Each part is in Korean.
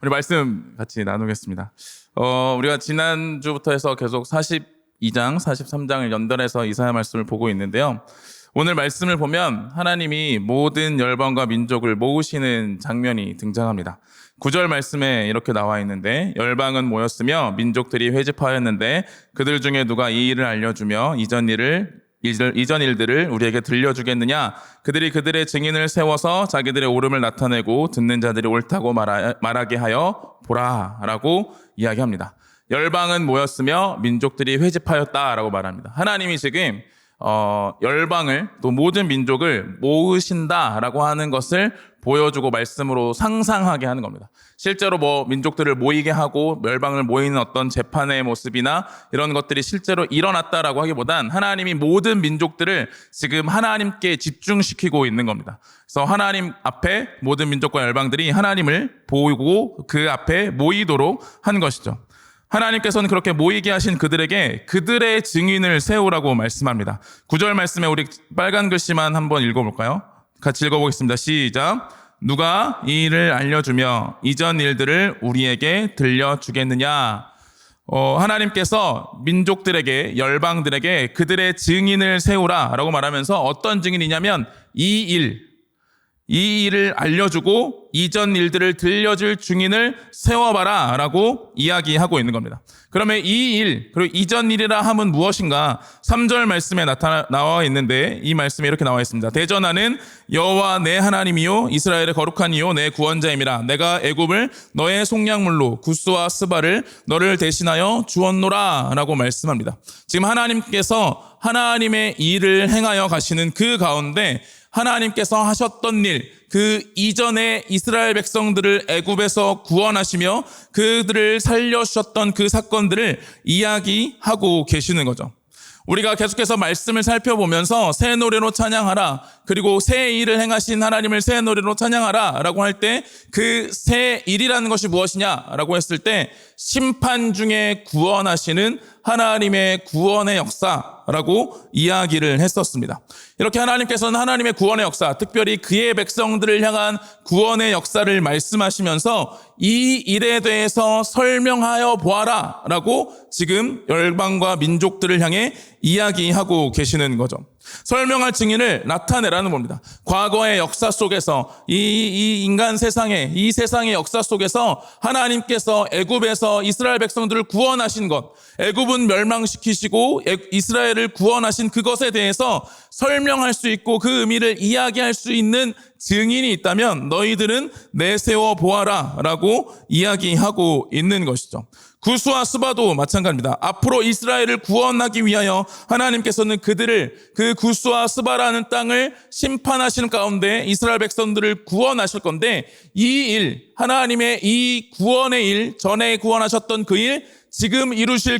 우리 말씀 같이 나누겠습니다. 우리가 지난주부터 해서 계속 42장, 43장을 연달아서 이사야 말씀을 보고 있는데요. 오늘 말씀을 보면 하나님이 모든 열방과 민족을 모으시는 장면이 등장합니다. 9절 말씀에 이렇게 나와 있는데, 열방은 모였으며 민족들이 회집하였는데 그들 중에 누가 이 일을 알려주며 이전 일들을 우리에게 들려주겠느냐? 그들이 그들의 증인을 세워서 자기들의 옳음을 나타내고 듣는 자들이 옳다고 말하게 하여 보라 라고 이야기합니다. 열방은 모였으며 민족들이 회집하였다라고 말합니다. 하나님이 지금 열방을, 또 모든 민족을 모으신다라고 하는 것을 보여주고 말씀으로 상상하게 하는 겁니다. 실제로 민족들을 모이게 하고 열방을 모이는 어떤 재판의 모습이나 이런 것들이 실제로 일어났다라고 하기보단 하나님이 모든 민족들을 지금 하나님께 집중시키고 있는 겁니다. 그래서 하나님 앞에 모든 민족과 열방들이 하나님을 보고 그 앞에 모이도록 한 것이죠. 하나님께서는 그렇게 모이게 하신 그들에게 그들의 증인을 세우라고 말씀합니다. 9절 말씀에 우리 빨간 글씨만 한번 읽어볼까요? 같이 읽어보겠습니다. 시작. 누가 이 일을 알려주며 이전 일들을 우리에게 들려주겠느냐? 하나님께서 민족들에게, 열방들에게 그들의 증인을 세우라라고 말하면서 어떤 증인이냐면 이 일을 알려주고 이전 일들을 들려줄 증인을 세워봐라 라고 이야기하고 있는 겁니다. 그러면 이 일, 그리고 이전 일이라 함은 무엇인가? 3절 말씀에 나와 있는데 이 말씀에 이렇게 나와 있습니다. 대전하는 여호와 내 하나님이요 이스라엘의 거룩한 이요 내 구원자임이라. 내가 애굽을 너의 속량물로 구스와 스바를 너를 대신하여 주었노라 라고 말씀합니다. 지금 하나님께서 하나님의 일을 행하여 가시는 그 가운데 하나님께서 하셨던 일, 그 이전에 이스라엘 백성들을 애굽에서 구원하시며 그들을 살려주셨던 그 사건들을 이야기하고 계시는 거죠. 우리가 계속해서 말씀을 살펴보면서 새 노래로 찬양하라, 그리고 새 일을 행하신 하나님을 새 노래로 찬양하라 라고 할 때 그 새 일이라는 것이 무엇이냐라고 했을 때 심판 중에 구원하시는 하나님의 구원의 역사라고 이야기를 했었습니다. 이렇게 하나님께서는 하나님의 구원의 역사, 특별히 그의 백성들을 향한 구원의 역사를 말씀하시면서 이 일에 대해서 설명하여 보아라 라고 지금 열방과 민족들을 향해 이야기하고 계시는 거죠. 설명할 증인을 나타내라는 겁니다. 과거의 역사 속에서 이 인간 세상의, 이 세상의 역사 속에서 하나님께서 애굽에서 이스라엘 백성들을 구원하신 것, 애굽은 멸망시키시고 이스라엘을 구원하신 그것에 대해서 설명할 수 있고 그 의미를 이야기할 수 있는 증인이 있다면 너희들은 내세워 보아라 라고 이야기하고 있는 것이죠. 구스와 스바도 마찬가지입니다. 앞으로 이스라엘을 구원하기 위하여 하나님께서는 그들을, 그 구스와 스바라는 땅을 심판하시는 가운데 이스라엘 백성들을 구원하실 건데, 이 일, 하나님의 이 구원의 일, 전에 구원하셨던 그 일, 지금 이루실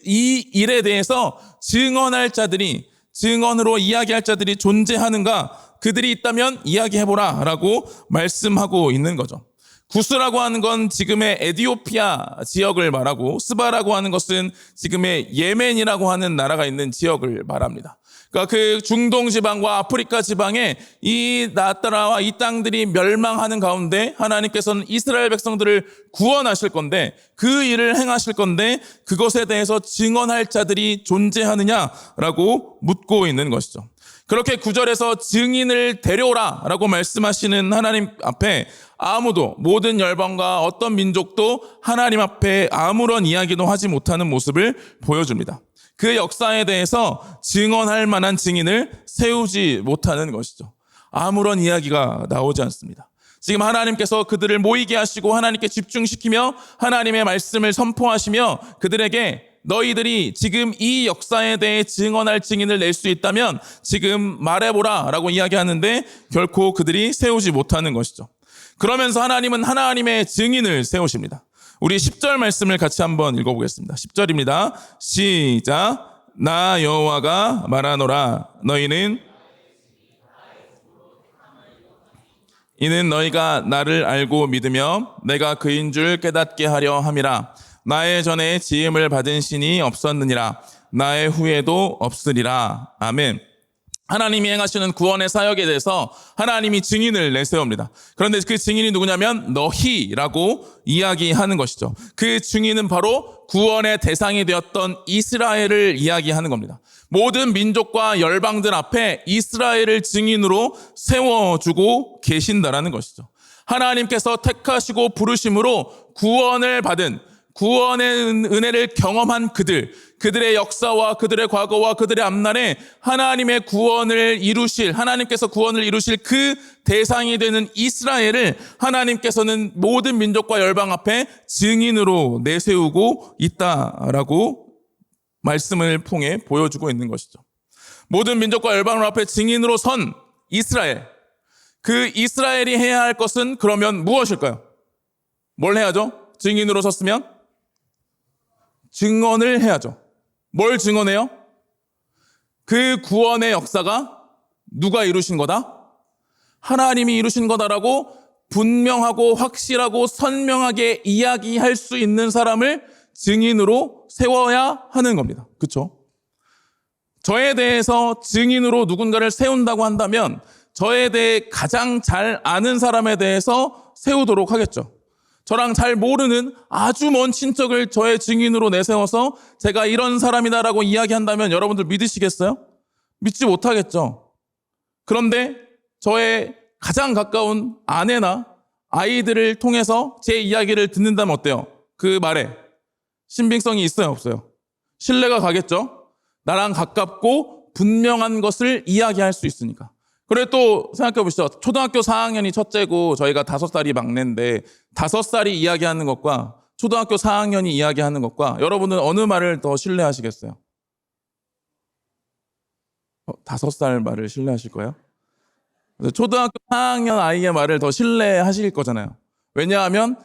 이 일에 대해서 증언할 자들이, 증언으로 이야기할 자들이 존재하는가? 그들이 있다면 이야기해보라 라고 말씀하고 있는 거죠. 구스라고 하는 건 지금의 에티오피아 지역을 말하고, 스바라고 하는 것은 지금의 예멘이라고 하는 나라가 있는 지역을 말합니다. 그러니까 그 중동 지방과 아프리카 지방에 이 나라와 이 땅들이 멸망하는 가운데 하나님께서는 이스라엘 백성들을 구원하실 건데, 그 일을 행하실 건데 그것에 대해서 증언할 자들이 존재하느냐라고 묻고 있는 것이죠. 그렇게 9절에서 증인을 데려오라 라고 말씀하시는 하나님 앞에 아무도, 모든 열방과 어떤 민족도 하나님 앞에 아무런 이야기도 하지 못하는 모습을 보여줍니다. 그 역사에 대해서 증언할 만한 증인을 세우지 못하는 것이죠. 아무런 이야기가 나오지 않습니다. 지금 하나님께서 그들을 모이게 하시고 하나님께 집중시키며 하나님의 말씀을 선포하시며 그들에게 너희들이 지금 이 역사에 대해 증언할 증인을 낼 수 있다면 지금 말해보라 라고 이야기하는데 결코 그들이 세우지 못하는 것이죠. 그러면서 하나님은 하나님의 증인을 세우십니다. 우리 10절 말씀을 같이 한번 읽어보겠습니다. 10절입니다. 시작. 나 여호와가 말하노라. 이는 너희가 나를 알고 믿으며 내가 그인 줄 깨닫게 하려 함이라. 나의 전에 지음을 받은 신이 없었느니라. 나의 후에도 없으리라. 아멘. 하나님이 행하시는 구원의 사역에 대해서 하나님이 증인을 내세웁니다. 그런데 그 증인이 누구냐면 너희라고 이야기하는 것이죠. 그 증인은 바로 구원의 대상이 되었던 이스라엘을 이야기하는 겁니다. 모든 민족과 열방들 앞에 이스라엘을 증인으로 세워주고 계신다라는 것이죠. 하나님께서 택하시고 부르심으로 구원을 받은 구원의 은혜를 경험한 그들의 역사와 그들의 과거와 그들의 앞날에 하나님의 구원을 이루실, 하나님께서 구원을 이루실 그 대상이 되는 이스라엘을 하나님께서는 모든 민족과 열방 앞에 증인으로 내세우고 있다라고 말씀을 통해 보여주고 있는 것이죠. 모든 민족과 열방 앞에 증인으로 선 이스라엘. 그 이스라엘이 해야 할 것은 그러면 무엇일까요? 뭘 해야죠? 증인으로 섰으면? 증언을 해야죠. 뭘 증언해요? 그 구원의 역사가 누가 이루신 거다? 하나님이 이루신 거다라고 분명하고 확실하고 선명하게 이야기할 수 있는 사람을 증인으로 세워야 하는 겁니다. 그렇죠? 저에 대해서 증인으로 누군가를 세운다고 한다면 저에 대해 가장 잘 아는 사람에 대해서 세우도록 하겠죠. 저랑 잘 모르는 아주 먼 친척을 저의 증인으로 내세워서 제가 이런 사람이다라고 이야기한다면 여러분들 믿으시겠어요? 믿지 못하겠죠. 그런데 저의 가장 가까운 아내나 아이들을 통해서 제 이야기를 듣는다면 어때요? 그 말에 신빙성이 있어요, 없어요? 신뢰가 가겠죠? 나랑 가깝고 분명한 것을 이야기할 수 있으니까. 그리고 또 생각해 보시죠. 초등학교 4학년이 첫째고 저희가 5살이 막내인데 5살이 이야기하는 것과 초등학교 4학년이 이야기하는 것과 여러분은 어느 말을 더 신뢰하시겠어요? 5살 말을 신뢰하실 거예요? 초등학교 4학년 아이의 말을 더 신뢰하실 거잖아요. 왜냐하면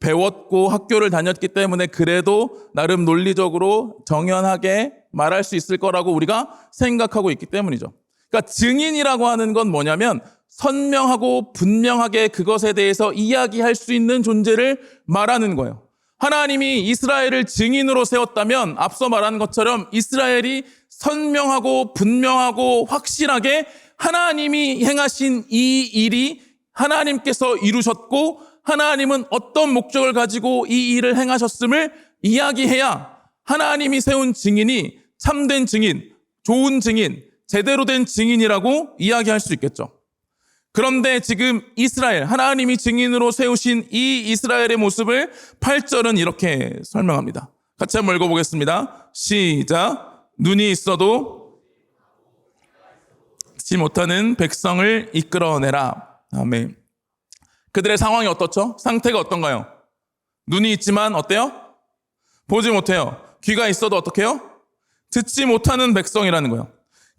배웠고 학교를 다녔기 때문에 그래도 나름 논리적으로 정연하게 말할 수 있을 거라고 우리가 생각하고 있기 때문이죠. 그러니까 증인이라고 하는 건 뭐냐면 선명하고 분명하게 그것에 대해서 이야기할 수 있는 존재를 말하는 거예요. 하나님이 이스라엘을 증인으로 세웠다면 앞서 말한 것처럼 이스라엘이 선명하고 분명하고 확실하게 하나님이 행하신 이 일이 하나님께서 이루셨고 하나님은 어떤 목적을 가지고 이 일을 행하셨음을 이야기해야 하나님이 세운 증인이 참된 증인, 좋은 증인, 제대로 된 증인이라고 이야기할 수 있겠죠. 그런데 지금 이스라엘, 하나님이 증인으로 세우신 이 이스라엘의 모습을 8절은 이렇게 설명합니다. 같이 한번 읽어보겠습니다. 시작. 눈이 있어도 듣지 못하는 백성을 이끌어내라. 아멘. 그들의 상황이 어떻죠? 상태가 어떤가요? 눈이 있지만 어때요? 보지 못해요. 귀가 있어도 어떻게 해요? 듣지 못하는 백성이라는 거예요.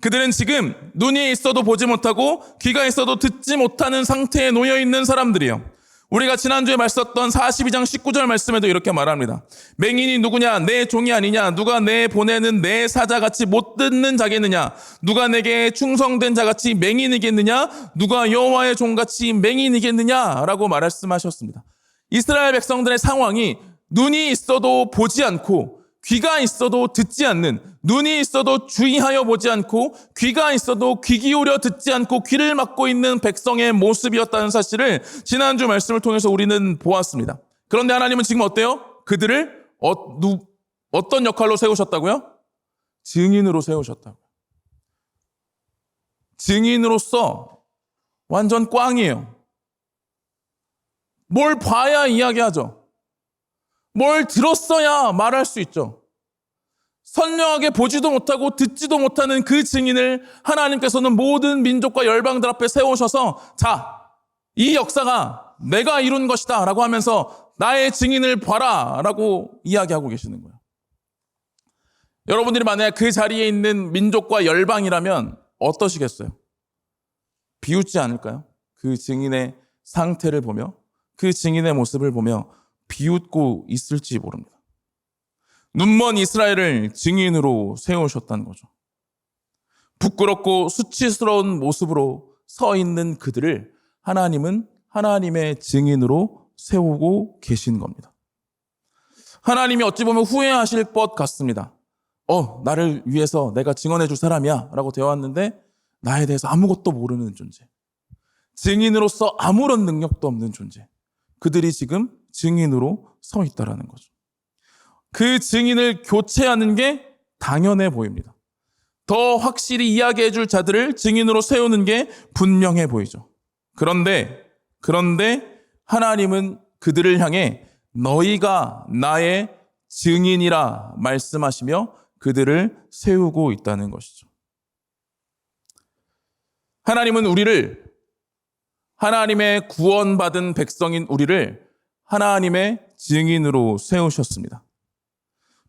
그들은 지금 눈이 있어도 보지 못하고 귀가 있어도 듣지 못하는 상태에 놓여있는 사람들이에요. 우리가 지난주에 말씀했던 42장 19절 말씀에도 이렇게 말합니다. 맹인이 누구냐? 내 종이 아니냐? 누가 내 보내는 내 사자같이 못 듣는 자겠느냐? 누가 내게 충성된 자같이 맹인이겠느냐? 누가 여호와의 종같이 맹인이겠느냐? 라고 말씀하셨습니다. 이스라엘 백성들의 상황이 눈이 있어도 보지 않고 귀가 있어도 듣지 않는, 눈이 있어도 주의하여 보지 않고 귀가 있어도 귀 기울여 듣지 않고 귀를 막고 있는 백성의 모습이었다는 사실을 지난주 말씀을 통해서 우리는 보았습니다. 그런데 하나님은 지금 어때요? 그들을 어떤 역할로 세우셨다고요? 증인으로 세우셨다고요. 증인으로서 완전 꽝이에요. 뭘 봐야 이야기하죠. 뭘 들었어야 말할 수 있죠. 선명하게 보지도 못하고 듣지도 못하는 그 증인을 하나님께서는 모든 민족과 열방들 앞에 세우셔서 자, 이 역사가 내가 이룬 것이다 라고 하면서 나의 증인을 봐라 라고 이야기하고 계시는 거예요. 여러분들이 만약에 그 자리에 있는 민족과 열방이라면 어떠시겠어요? 비웃지 않을까요? 그 증인의 상태를 보며 그 증인의 모습을 보며 비웃고 있을지 모릅니다. 눈먼 이스라엘을 증인으로 세우셨다는 거죠. 부끄럽고 수치스러운 모습으로 서 있는 그들을 하나님은 하나님의 증인으로 세우고 계신 겁니다. 하나님이 어찌 보면 후회하실 것 같습니다. 나를 위해서 내가 증언해 줄 사람이야 라고 되어왔는데 나에 대해서 아무것도 모르는 존재, 증인으로서 아무런 능력도 없는 존재, 그들이 지금 증인으로 서 있다라는 거죠. 그 증인을 교체하는 게 당연해 보입니다. 더 확실히 이야기해 줄 자들을 증인으로 세우는 게 분명해 보이죠. 그런데 하나님은 그들을 향해 너희가 나의 증인이라 말씀하시며 그들을 세우고 있다는 것이죠. 하나님은 우리를, 하나님의 구원받은 백성인 우리를 하나님의 증인으로 세우셨습니다.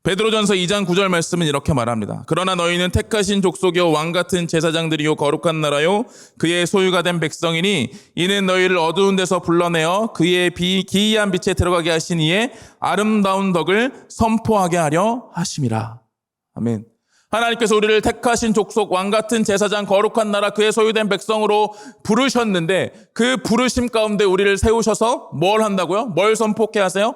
베드로전서 2장 9절 말씀은 이렇게 말합니다. 그러나 너희는 택하신 족속이요 왕같은 제사장들이요 거룩한 나라요 그의 소유가 된 백성이니 이는 너희를 어두운 데서 불러내어 그의 기이한 빛에 들어가게 하신 이의 아름다운 덕을 선포하게 하려 하심이라. 아멘. 하나님께서 우리를 택하신 족속, 왕같은 제사장, 거룩한 나라, 그의 소유된 백성으로 부르셨는데 그 부르심 가운데 우리를 세우셔서 뭘 한다고요? 뭘 선포케 하세요?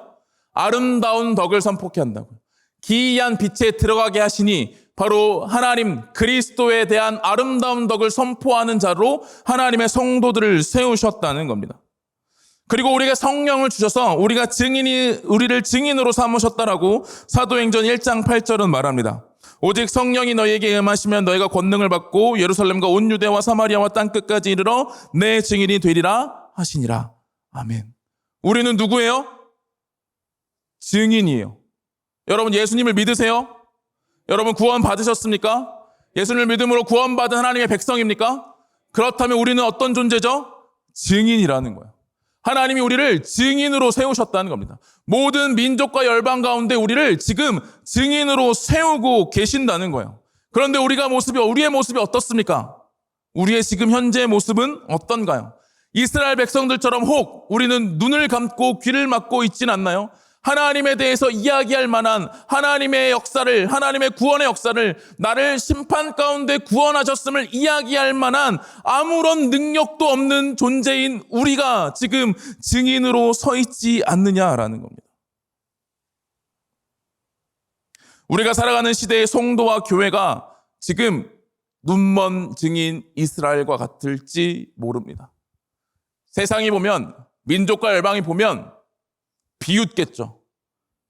아름다운 덕을 선포케 한다고요. 기이한 빛에 들어가게 하시니 바로 하나님 그리스도에 대한 아름다운 덕을 선포하는 자로 하나님의 성도들을 세우셨다는 겁니다. 그리고 우리에게 성령을 주셔서 우리를 증인으로 삼으셨다라고 사도행전 1장 8절은 말합니다. 오직 성령이 너희에게 임하시면 너희가 권능을 받고 예루살렘과 온 유대와 사마리아와 땅끝까지 이르러 내 증인이 되리라 하시니라. 아멘. 우리는 누구예요? 증인이에요. 여러분 예수님을 믿으세요? 여러분 구원 받으셨습니까? 예수님을 믿음으로 구원받은 하나님의 백성입니까? 그렇다면 우리는 어떤 존재죠? 증인이라는 거예요. 하나님이 우리를 증인으로 세우셨다는 겁니다. 모든 민족과 열방 가운데 우리를 지금 증인으로 세우고 계신다는 거예요. 그런데 우리의 모습이 어떻습니까? 우리의 지금 현재의 모습은 어떤가요? 이스라엘 백성들처럼 혹 우리는 눈을 감고 귀를 막고 있진 않나요? 하나님에 대해서 이야기할 만한 하나님의 역사를, 하나님의 구원의 역사를, 나를 심판 가운데 구원하셨음을 이야기할 만한 아무런 능력도 없는 존재인 우리가 지금 증인으로 서 있지 않느냐라는 겁니다. 우리가 살아가는 시대의 성도와 교회가 지금 눈먼 증인 이스라엘과 같을지 모릅니다. 세상이 보면, 민족과 열방이 보면 비웃겠죠.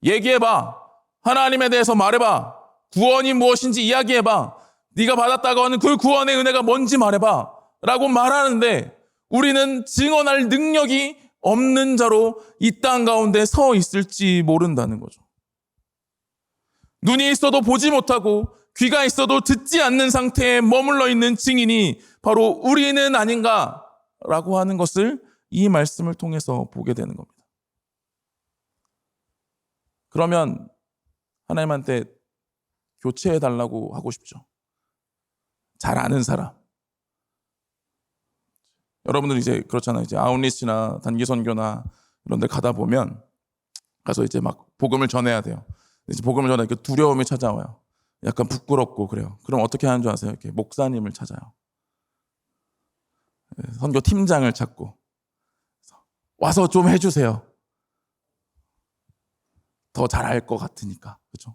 얘기해봐. 하나님에 대해서 말해봐. 구원이 무엇인지 이야기해봐. 네가 받았다고 하는 그 구원의 은혜가 뭔지 말해봐. 라고 말하는데 우리는 증언할 능력이 없는 자로 이 땅 가운데 서 있을지 모른다는 거죠. 눈이 있어도 보지 못하고 귀가 있어도 듣지 않는 상태에 머물러 있는 증인이 바로 우리는 아닌가라고 하는 것을 이 말씀을 통해서 보게 되는 겁니다. 그러면 하나님한테 교체해달라고 하고 싶죠. 잘 아는 사람. 여러분들 이제 그렇잖아요. 이제 아웃리치나 단기 선교나 이런 데 가다 보면 가서 이제 막 복음을 전해야 돼요. 이제 복음을 전하니까 두려움이 찾아와요. 약간 부끄럽고 그래요. 그럼 어떻게 하는 줄 아세요? 이렇게 목사님을 찾아요. 선교 팀장을 찾고 와서 좀 해주세요. 더 잘할 것 같으니까. 그렇죠?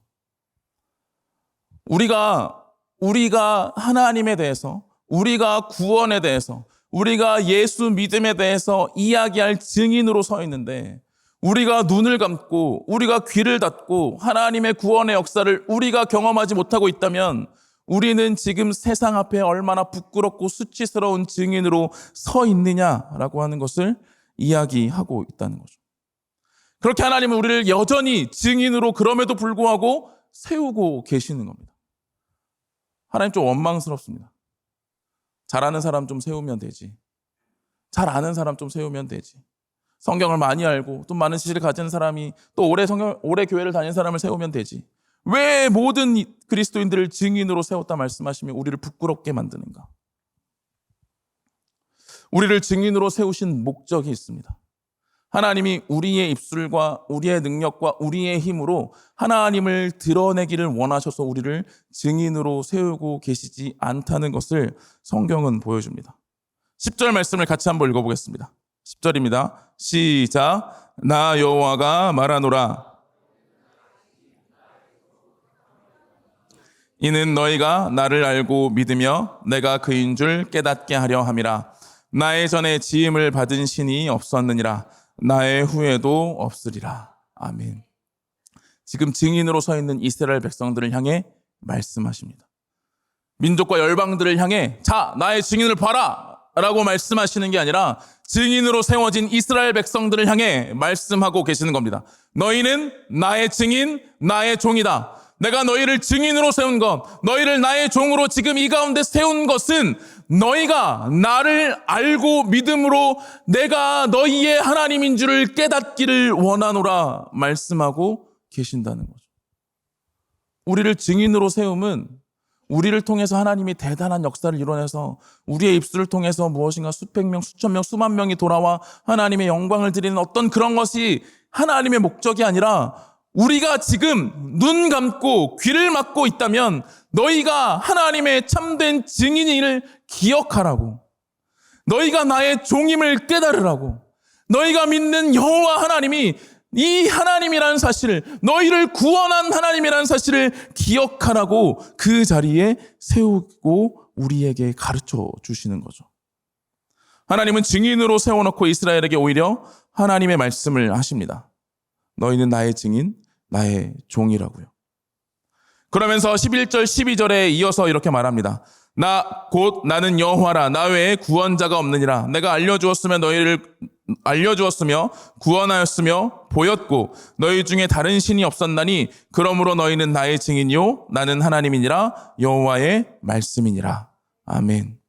우리가 하나님에 대해서, 우리가 구원에 대해서, 우리가 예수 믿음에 대해서 이야기할 증인으로 서 있는데 우리가 눈을 감고 우리가 귀를 닫고 하나님의 구원의 역사를 우리가 경험하지 못하고 있다면 우리는 지금 세상 앞에 얼마나 부끄럽고 수치스러운 증인으로 서 있느냐라고 하는 것을 이야기하고 있다는 거죠. 그렇게 하나님은 우리를 여전히 증인으로 그럼에도 불구하고 세우고 계시는 겁니다. 하나님 좀 원망스럽습니다. 잘하는 사람 좀 세우면 되지. 잘 아는 사람 좀 세우면 되지. 성경을 많이 알고 또 많은 지식을 가진 사람이 또 오래 교회를 다닌 사람을 세우면 되지. 왜 모든 그리스도인들을 증인으로 세웠다 말씀하시며 우리를 부끄럽게 만드는가? 우리를 증인으로 세우신 목적이 있습니다. 하나님이 우리의 입술과 우리의 능력과 우리의 힘으로 하나님을 드러내기를 원하셔서 우리를 증인으로 세우고 계시지 않다는 것을 성경은 보여줍니다. 10절 말씀을 같이 한번 읽어보겠습니다. 10절입니다. 시작. 나 여호와가 말하노라. 이는 너희가 나를 알고 믿으며 내가 그인 줄 깨닫게 하려 함이라. 나의 전에 지음을 받은 신이 없었느니라. 나의 후에도 없으리라. 아멘. 지금 증인으로 서 있는 이스라엘 백성들을 향해 말씀하십니다. 민족과 열방들을 향해 자, 나의 증인을 봐라! 라고 말씀하시는 게 아니라 증인으로 세워진 이스라엘 백성들을 향해 말씀하고 계시는 겁니다. 너희는 나의 증인, 나의 종이다. 내가 너희를 증인으로 세운 것, 너희를 나의 종으로 지금 이 가운데 세운 것은 너희가 나를 알고 믿음으로 내가 너희의 하나님인 줄을 깨닫기를 원하노라 말씀하고 계신다는 거죠. 우리를 증인으로 세움은 우리를 통해서 하나님이 대단한 역사를 이뤄내서 우리의 입술을 통해서 무엇인가 수백 명, 수천 명, 수만 명이 돌아와 하나님의 영광을 드리는 어떤 그런 것이 하나님의 목적이 아니라 우리가 지금 눈 감고 귀를 막고 있다면 너희가 하나님의 참된 증인을 기억하라고, 너희가 나의 종임을 깨달으라고, 너희가 믿는 여호와 하나님이 이 하나님이라는 사실을, 너희를 구원한 하나님이라는 사실을 기억하라고 그 자리에 세우고 우리에게 가르쳐 주시는 거죠. 하나님은 증인으로 세워놓고 이스라엘에게 오히려 하나님의 말씀을 하십니다. 너희는 나의 증인, 나의 종이라고요. 그러면서 11절, 12절에 이어서 이렇게 말합니다. 곧 나는 여호와라. 나 외에 구원자가 없느니라. 내가 알려주었으며 구원하였으며 보였고 너희 중에 다른 신이 없었나니 그러므로 너희는 나의 증인이요 나는 하나님이니라. 여호와의 말씀이니라. 아멘.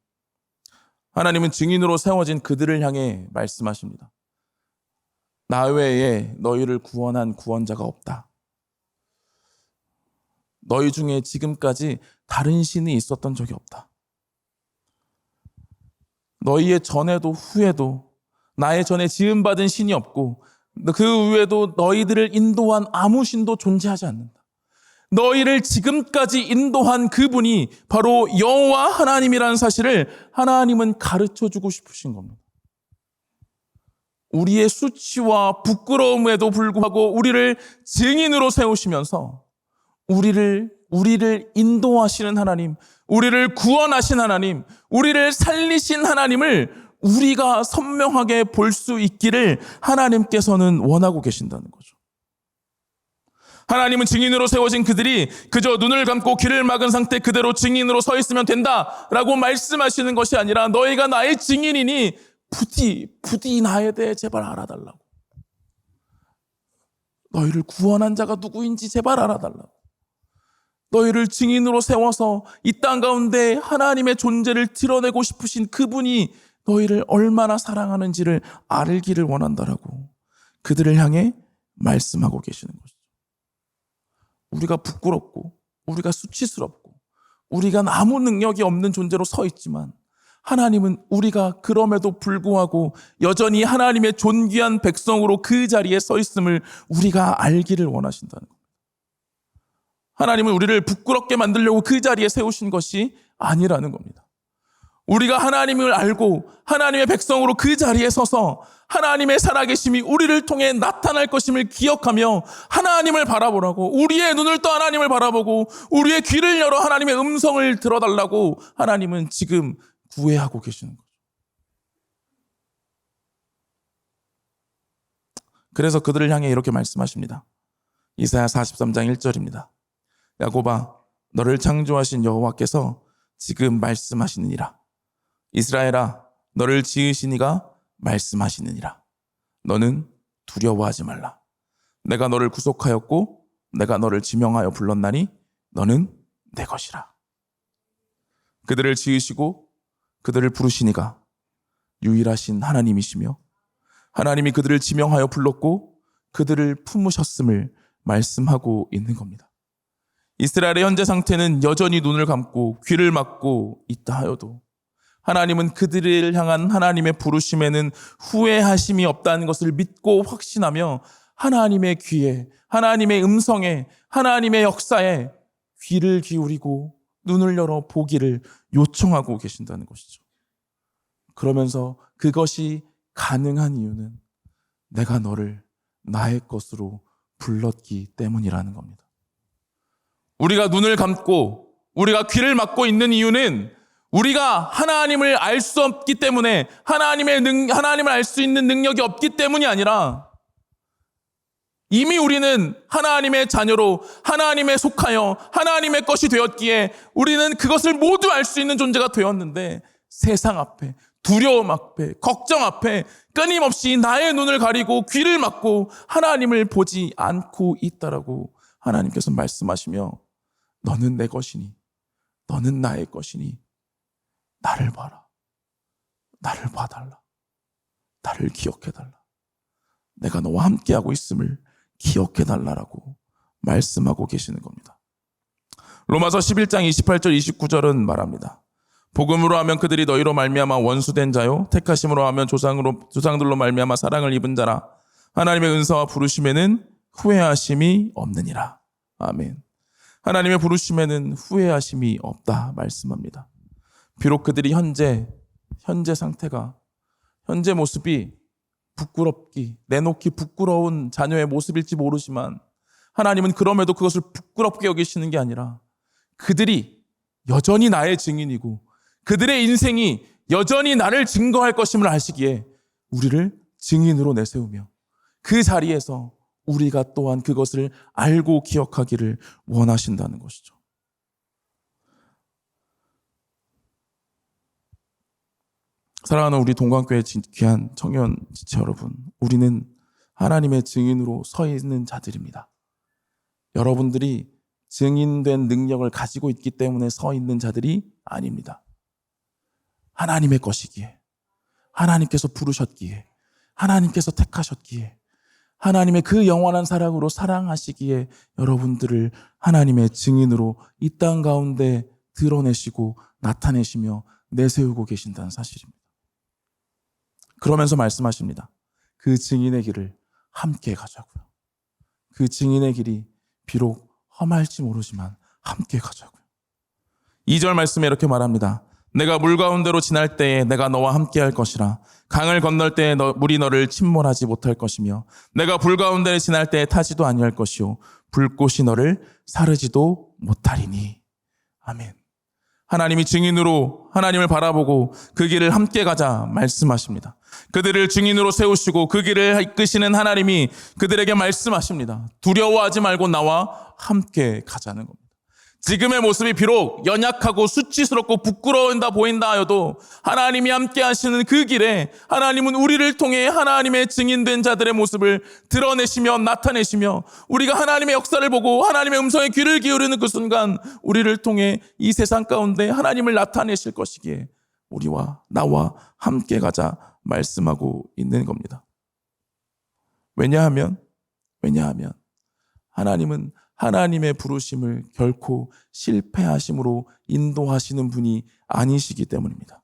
하나님은 증인으로 세워진 그들을 향해 말씀하십니다. 나 외에 너희를 구원한 구원자가 없다. 너희 중에 지금까지 다른 신이 있었던 적이 없다. 너희의 전에도 후에도 나의 전에 지음받은 신이 없고 그 외에도 너희들을 인도한 아무 신도 존재하지 않는다. 너희를 지금까지 인도한 그분이 바로 여호와 하나님이라는 사실을 하나님은 가르쳐주고 싶으신 겁니다. 우리의 수치와 부끄러움에도 불구하고 우리를 증인으로 세우시면서 우리를 인도하시는 하나님, 우리를 구원하신 하나님, 우리를 살리신 하나님을 우리가 선명하게 볼 수 있기를 하나님께서는 원하고 계신다는 거죠. 하나님은 증인으로 세워진 그들이 그저 눈을 감고 귀를 막은 상태 그대로 증인으로 서 있으면 된다라고 말씀하시는 것이 아니라 너희가 나의 증인이니 부디 나에 대해 제발 알아달라고. 너희를 구원한 자가 누구인지 제발 알아달라고. 너희를 증인으로 세워서 이 땅 가운데 하나님의 존재를 드러내고 싶으신 그분이 너희를 얼마나 사랑하는지를 알기를 원한다라고 그들을 향해 말씀하고 계시는 것이죠. 우리가 부끄럽고 우리가 수치스럽고 우리가 아무 능력이 없는 존재로 서 있지만 하나님은 우리가 그럼에도 불구하고 여전히 하나님의 존귀한 백성으로 그 자리에 서 있음을 우리가 알기를 원하신다는 겁니다. 하나님은 우리를 부끄럽게 만들려고 그 자리에 세우신 것이 아니라는 겁니다. 우리가 하나님을 알고 하나님의 백성으로 그 자리에 서서 하나님의 살아계심이 우리를 통해 나타날 것임을 기억하며 하나님을 바라보라고, 우리의 눈을 떠 하나님을 바라보고 우리의 귀를 열어 하나님의 음성을 들어달라고 하나님은 지금 구애하고 계시는 거죠. 그래서 그들을 향해 이렇게 말씀하십니다. 이사야 43장 1절입니다. 야곱아, 너를 창조하신 여호와께서 지금 말씀하시느니라. 이스라엘아, 너를 지으신 이가 말씀하시느니라. 너는 두려워하지 말라. 내가 너를 구속하였고 내가 너를 지명하여 불렀나니 너는 내 것이라. 그들을 지으시고 그들을 부르신 이가 유일하신 하나님이시며 하나님이 그들을 지명하여 불렀고 그들을 품으셨음을 말씀하고 있는 겁니다. 이스라엘의 현재 상태는 여전히 눈을 감고 귀를 막고 있다 하여도 하나님은 그들을 향한 하나님의 부르심에는 후회하심이 없다는 것을 믿고 확신하며 하나님의 귀에, 하나님의 음성에, 하나님의 역사에 귀를 기울이고 눈을 열어 보기를 요청하고 계신다는 것이죠. 그러면서 그것이 가능한 이유는 내가 너를 나의 것으로 불렀기 때문이라는 겁니다. 우리가 눈을 감고 우리가 귀를 막고 있는 이유는 우리가 하나님을 알 수 없기 때문에, 하나님을 알 수 있는 능력이 없기 때문이 아니라 이미 우리는 하나님의 자녀로 하나님에 속하여 하나님의 것이 되었기에 우리는 그것을 모두 알 수 있는 존재가 되었는데, 세상 앞에, 두려움 앞에, 걱정 앞에 끊임없이 나의 눈을 가리고 귀를 막고 하나님을 보지 않고 있다라고 하나님께서 말씀하시며, 너는 내 것이니, 너는 나의 것이니 나를 봐라, 나를 봐달라, 나를 기억해달라, 내가 너와 함께하고 있음을 기억해달라라고 말씀하고 계시는 겁니다. 로마서 11장 28절 29절은 말합니다. 복음으로 하면 그들이 너희로 말미암아 원수된 자요, 택하심으로 하면 조상들로 말미암아 사랑을 입은 자라. 하나님의 은사와 부르심에는 후회하심이 없느니라. 아멘. 하나님의 부르심에는 후회하심이 없다 말씀합니다. 비록 그들이 현재 상태가, 현재 모습이 내놓기 부끄러운 자녀의 모습일지 모르지만, 하나님은 그럼에도 그것을 부끄럽게 여기시는 게 아니라 그들이 여전히 나의 증인이고 그들의 인생이 여전히 나를 증거할 것임을 아시기에 우리를 증인으로 내세우며 그 자리에서 우리가 또한 그것을 알고 기억하기를 원하신다는 것이죠. 사랑하는 우리 동관교회 귀한 청년 지체 여러분, 우리는 하나님의 증인으로 서 있는 자들입니다. 여러분들이 증인된 능력을 가지고 있기 때문에 서 있는 자들이 아닙니다. 하나님의 것이기에, 하나님께서 부르셨기에, 하나님께서 택하셨기에, 하나님의 그 영원한 사랑으로 사랑하시기에 여러분들을 하나님의 증인으로 이 땅 가운데 드러내시고 나타내시며 내세우고 계신다는 사실입니다. 그러면서 말씀하십니다. 그 증인의 길을 함께 가자고요. 그 증인의 길이 비록 험할지 모르지만 함께 가자고요. 2절 말씀에 이렇게 말합니다. 내가 물 가운데로 지날 때에 내가 너와 함께 할 것이라. 강을 건널 때에 물이 너를 침몰하지 못할 것이며, 내가 불 가운데 지날 때에 타지도 아니할 것이요 불꽃이 너를 사르지도 못하리니. 아멘. 하나님이 증인으로 하나님을 바라보고 그 길을 함께 가자 말씀하십니다. 그들을 증인으로 세우시고 그 길을 이끄시는 하나님이 그들에게 말씀하십니다. 두려워하지 말고 나와 함께 가자는 겁니다. 지금의 모습이 비록 연약하고 수치스럽고 부끄러운다 보인다 하여도 하나님이 함께 하시는 그 길에 하나님은 우리를 통해 하나님의 증인된 자들의 모습을 드러내시며 나타내시며, 우리가 하나님의 역사를 보고 하나님의 음성에 귀를 기울이는 그 순간 우리를 통해 이 세상 가운데 하나님을 나타내실 것이기에 우리와 나와 함께 가자 말씀하고 있는 겁니다. 왜냐하면 하나님은 하나님의 부르심을 결코 실패하심으로 인도하시는 분이 아니시기 때문입니다.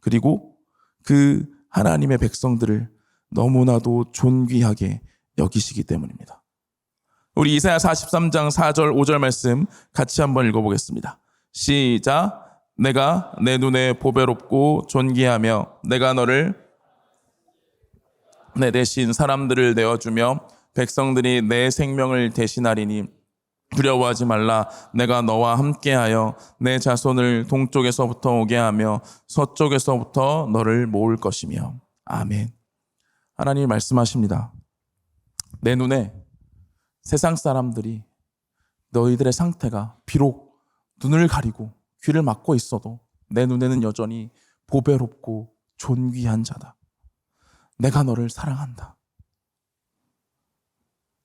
그리고 그 하나님의 백성들을 너무나도 존귀하게 여기시기 때문입니다. 우리 이사야 43장 4절 5절 말씀 같이 한번 읽어보겠습니다. 시작. 내가 내 눈에 보배롭고 존귀하며 내가 너를 내 대신 사람들을 내어주며 백성들이 내 생명을 대신하리니 두려워하지 말라. 내가 너와 함께하여 내 자손을 동쪽에서부터 오게 하며 서쪽에서부터 너를 모을 것이며. 아멘. 하나님이 말씀하십니다. 내 눈에 세상 사람들이 너희들의 상태가 비록 눈을 가리고 귀를 막고 있어도 내 눈에는 여전히 보배롭고 존귀한 자다. 내가 너를 사랑한다.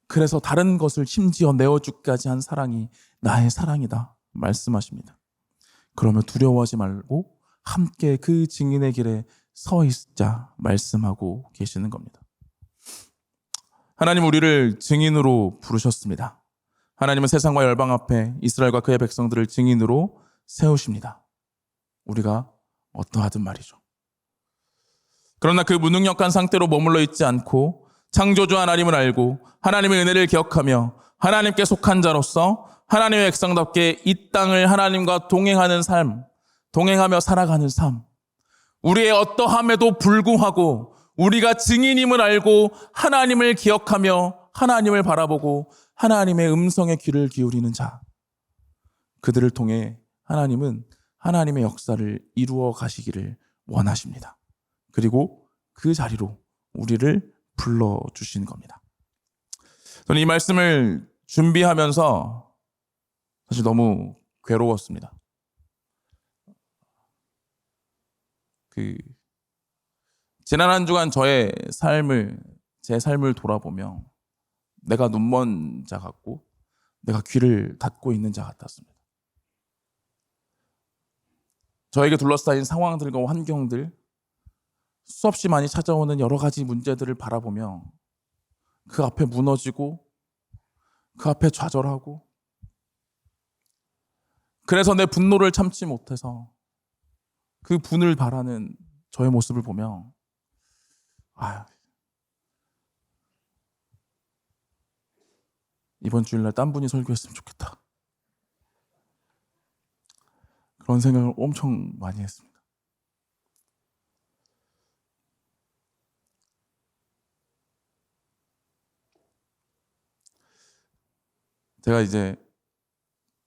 그래서 다른 것을 심지어 내어주기까지 한 사랑이 나의 사랑이다 말씀하십니다. 그러면 두려워하지 말고 함께 그 증인의 길에 서 있자 말씀하고 계시는 겁니다. 하나님 우리를 증인으로 부르셨습니다. 하나님은 세상과 열방 앞에 이스라엘과 그의 백성들을 증인으로 세우십니다. 우리가 어떠하든 말이죠. 그러나 그 무능력한 상태로 머물러 있지 않고 창조주 하나님을 알고 하나님의 은혜를 기억하며 하나님께 속한 자로서 하나님의 백성답게 이 땅을 하나님과 동행하는 삶, 동행하며 살아가는 삶, 우리의 어떠함에도 불구하고 우리가 증인임을 알고 하나님을 기억하며 하나님을 바라보고 하나님의 음성에 귀를 기울이는 자, 그들을 통해 하나님은 하나님의 역사를 이루어 가시기를 원하십니다. 그리고 그 자리로 우리를 불러주시는 겁니다. 저는 이 말씀을 준비하면서 사실 너무 괴로웠습니다. 지난 한 주간 제 삶을 돌아보며 내가 눈먼 자 같고 내가 귀를 닫고 있는 자 같았습니다. 저에게 둘러싸인 상황들과 환경들, 수없이 많이 찾아오는 여러 가지 문제들을 바라보며 그 앞에 무너지고 그 앞에 좌절하고, 그래서 내 분노를 참지 못해서 그 분을 바라는 저의 모습을 보며 이번 주일날 딴 분이 설교했으면 좋겠다, 그런 생각을 엄청 많이 했습니다. 제가 이제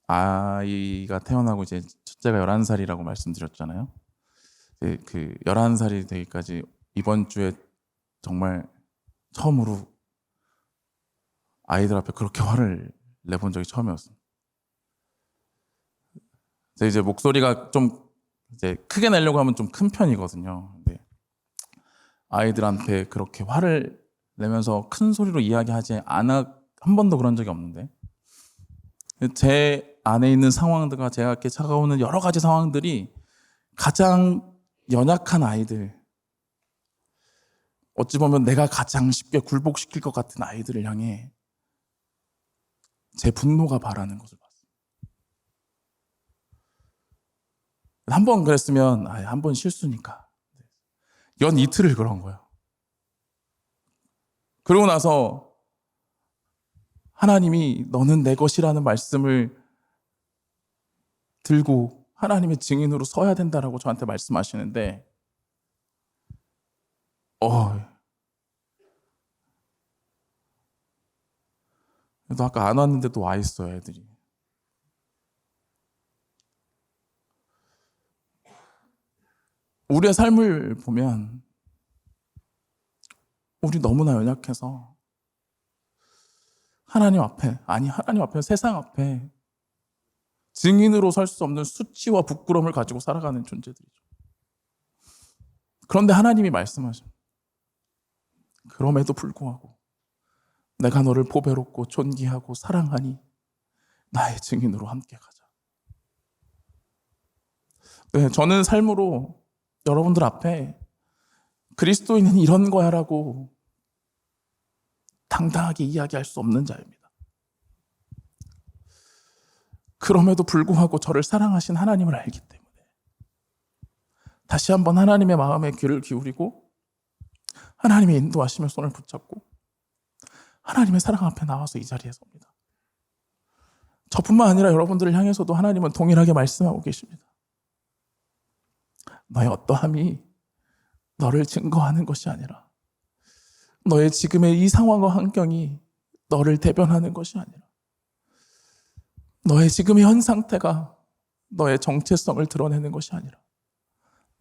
아이가 태어나고 이제 첫째가 11살이라고 말씀드렸잖아요. 그 11살이 되기까지 이번 주에 정말 처음으로 아이들 앞에 그렇게 화를 내본 적이 처음이었어요. 제가 이제 목소리가 좀 이제 크게 내려고 하면 좀 큰 편이거든요. 근데 아이들한테 그렇게 화를 내면서 큰 소리로 이야기하지 한 번도 그런 적이 없는데, 제 안에 있는 상황들과 제가 차가오는 여러 가지 상황들이 가장 연약한 아이들, 어찌 보면 내가 가장 쉽게 굴복시킬 것 같은 아이들을 향해 제 분노가 발하는 것을 봤어요. 한 번 그랬으면 한 번 실수니까 연 이틀을 그런 거예요. 그러고 나서 하나님이 너는 내 것이라는 말씀을 들고 하나님의 증인으로 서야 된다라고 저한테 말씀하시는데, 너 아까 안 왔는데도 와 있어요, 애들이. 우리의 삶을 보면 우리 너무나 연약해서 하나님 앞에, 세상 앞에 증인으로 설 수 없는 수치와 부끄러움을 가지고 살아가는 존재들이죠. 그런데 하나님이 말씀하십니다. 그럼에도 불구하고 내가 너를 보배롭고 존귀하고 사랑하니 나의 증인으로 함께 가자. 네, 저는 삶으로 여러분들 앞에 그리스도인은 이런 거야라고 당당하게 이야기할 수 없는 자입니다. 그럼에도 불구하고 저를 사랑하신 하나님을 알기 때문에 다시 한번 하나님의 마음에 귀를 기울이고 하나님의 인도하심을 손을 붙잡고 하나님의 사랑 앞에 나와서 이 자리에 섭니다. 저뿐만 아니라 여러분들을 향해서도 하나님은 동일하게 말씀하고 계십니다. 너의 어떠함이 너를 증거하는 것이 아니라, 너의 지금의 이 상황과 환경이 너를 대변하는 것이 아니라, 너의 지금의 현 상태가 너의 정체성을 드러내는 것이 아니라,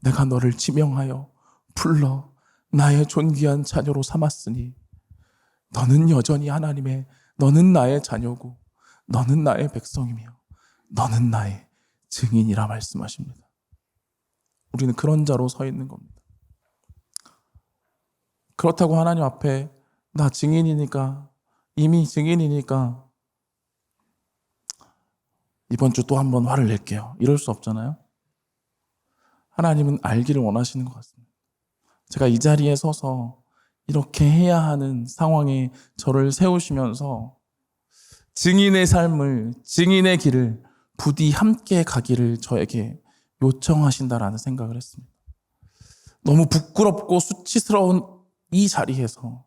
내가 너를 지명하여 불러 나의 존귀한 자녀로 삼았으니 너는 여전히 너는 나의 자녀고 너는 나의 백성이며 너는 나의 증인이라 말씀하십니다. 우리는 그런 자로 서 있는 겁니다. 그렇다고 하나님 앞에 나 증인이니까, 이미 증인이니까 이번 주 또 한 번 화를 낼게요, 이럴 수 없잖아요. 하나님은 알기를 원하시는 것 같습니다. 제가 이 자리에 서서 이렇게 해야 하는 상황에 저를 세우시면서 증인의 삶을, 증인의 길을 부디 함께 가기를 저에게 요청하신다라는 생각을 했습니다. 너무 부끄럽고 수치스러운 이 자리에서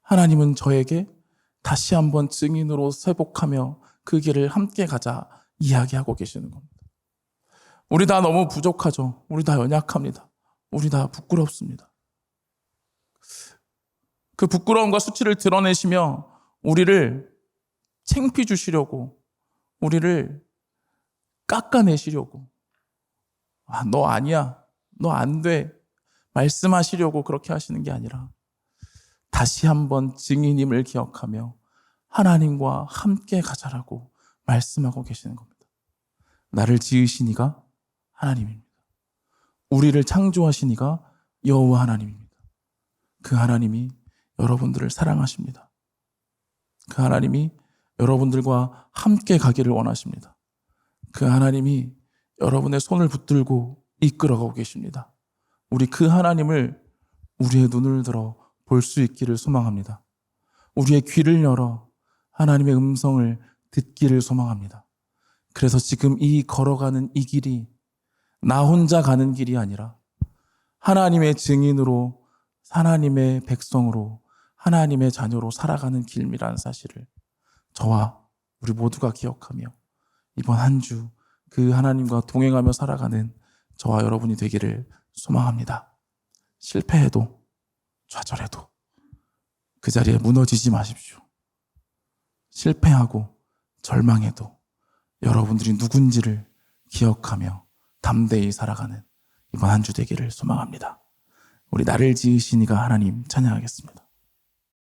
하나님은 저에게 다시 한번 증인으로 회복하며 그 길을 함께 가자 이야기하고 계시는 겁니다. 우리 다 너무 부족하죠. 우리 다 연약합니다. 우리 다 부끄럽습니다. 그 부끄러움과 수치를 드러내시며 우리를 창피 주시려고, 우리를 깎아내시려고, 너 아니야, 너 안 돼, 말씀하시려고 그렇게 하시는 게 아니라 다시 한번 증인임을 기억하며 하나님과 함께 가자라고 말씀하고 계시는 겁니다. 나를 지으신 이가 하나님입니다. 우리를 창조하신 이가 여호와 하나님입니다. 그 하나님이 여러분들을 사랑하십니다. 그 하나님이 여러분들과 함께 가기를 원하십니다. 그 하나님이 여러분의 손을 붙들고 이끌어가고 계십니다. 우리 그 하나님을 우리의 눈을 들어 볼 수 있기를 소망합니다. 우리의 귀를 열어 하나님의 음성을 듣기를 소망합니다. 그래서 지금 이 걸어가는 이 길이 나 혼자 가는 길이 아니라 하나님의 증인으로, 하나님의 백성으로, 하나님의 자녀로 살아가는 길이라는 사실을 저와 우리 모두가 기억하며 이번 한 주 그 하나님과 동행하며 살아가는 저와 여러분이 되기를 소망합니다. 실패해도 좌절해도 그 자리에 무너지지 마십시오. 실패하고 절망해도 여러분들이 누군지를 기억하며 담대히 살아가는 이번 한 주 되기를 소망합니다. 우리 나를 지으신 이가 하나님 찬양하겠습니다.